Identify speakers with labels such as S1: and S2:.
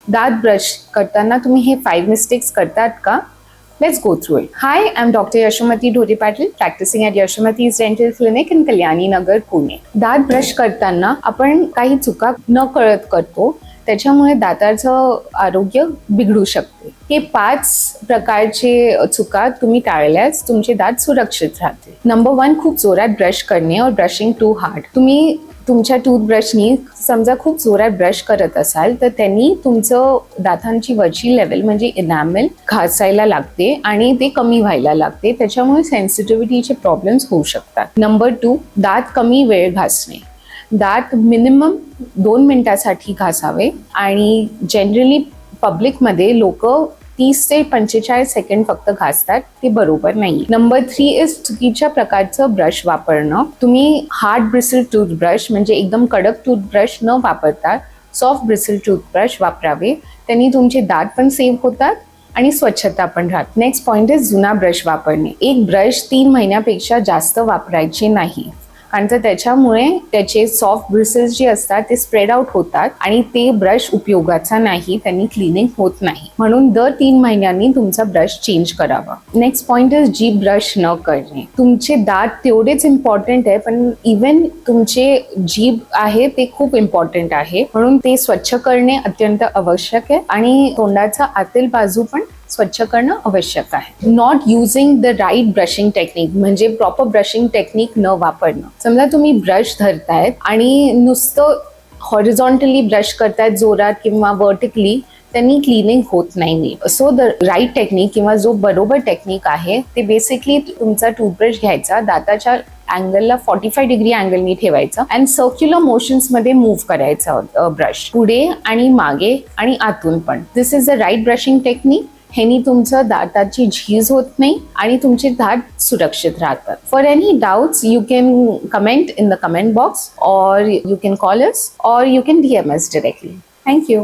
S1: दात ब्रश करताना तुम्ही हे 5 मिस्टेक्स करतात का? Let's go through it. Hi, I'm Dr. Yashomati Dhori Patil, practicing at Yashomati's Dental Clinic in Kalyani Nagar, Pune. दात ब्रश करताना आपण काही चुका न कळत करतो, त्याच्यामुळे दाताचं आरोग्य बिघडू शकते. हे 5 प्रकारचे चुका तुम्ही टाळल्यास तुमचे दात सुरक्षित राहतील. नंबर 1, खूप जोरात ब्रश करणे और ब्रशिंग टू हार्ड. तुम्ही तुमच्या टूथब्रशनी समजा खूप जोरात ब्रश करत असाल तर त्यांनी तुमचं दातांची वरची लेवल म्हणजे इनॅमल घासायला लागते आणि ते कमी व्हायला लागते, त्याच्यामुळे सेन्सिटिव्हिटीचे प्रॉब्लेम्स होऊ शकतात. नंबर 2, दात कमी वेळ घासणे. दात मिनिमम 2 मिनिटासाठी घासावे आणि जनरली पब्लिकमध्ये लोक 30 ते 45 सेकंड फक्त घासतात, ते बरोबर नाही. नंबर 3 इज चुकीच्या प्रकारचं ब्रश वापरणं. तुम्ही हार्ड ब्रिसल टूथब्रश म्हणजे एकदम कडक टूथब्रश न वापरता सॉफ्ट ब्रिसल टूथब्रश वापरावे, त्यांनी तुमचे दात पण सेव्ह होतात आणि स्वच्छता पण राहते. नेक्स्ट पॉइंट इज जुना ब्रश वापरणे. एक ब्रश 3 महिन्यापेक्षा जास्त वापरायचे नाही, कारण तर त्याच्यामुळे त्याचे सॉफ्ट ब्रिसल्स जे असतात ते स्प्रेड आउट होतात आणि ते ब्रश उपयोगाचा नाही, त्यांनी क्लिनिंग होत नाही. म्हणून दर 3 महिन्यांनी तुमचा ब्रश चेंज करावा. नेक्स्ट पॉइंट इज जीभ ब्रश न करणे. तुमचे दात तेवढेच इम्पॉर्टंट आहे, पण इवन तुमचे जीभ आहे ते खूप इम्पॉर्टंट आहे, म्हणून ते स्वच्छ करणे अत्यंत आवश्यक आहे आणि तोंडाचा आतील बाजू पण स्वच्छ करणं आवश्यक आहे. Not using the right brushing technique म्हणजे प्रॉपर ब्रशिंग टेक्निक न वापरणं. समजा तुम्ही ब्रश धरतायत आणि नुसतं हॉरिझॉन्टली ब्रश करतायत जोरात किंवा वर्टिकली, त्यांनी क्लिनिंग होत नाही. सो द राईट टेक्निक किंवा जो बरोबर टेक्निक आहे ते बेसिकली तुमचा टूथब्रश घ्यायचा, दाताच्या अँगलला 45 डिग्री अँगलनी ठेवायचं आणि सर्क्युलर मोशन्स मध्ये मूव्ह करायचं ब्रश पुढे आणि मागे आणि आतून पण. This is the right brushing technique. ह्यानी तुमचं दाताची झीज होत नाही आणि तुमचे दात सुरक्षित राहतात. For any doubts you can comment in the comment box or you can call us or you can DM us directly. Thank you.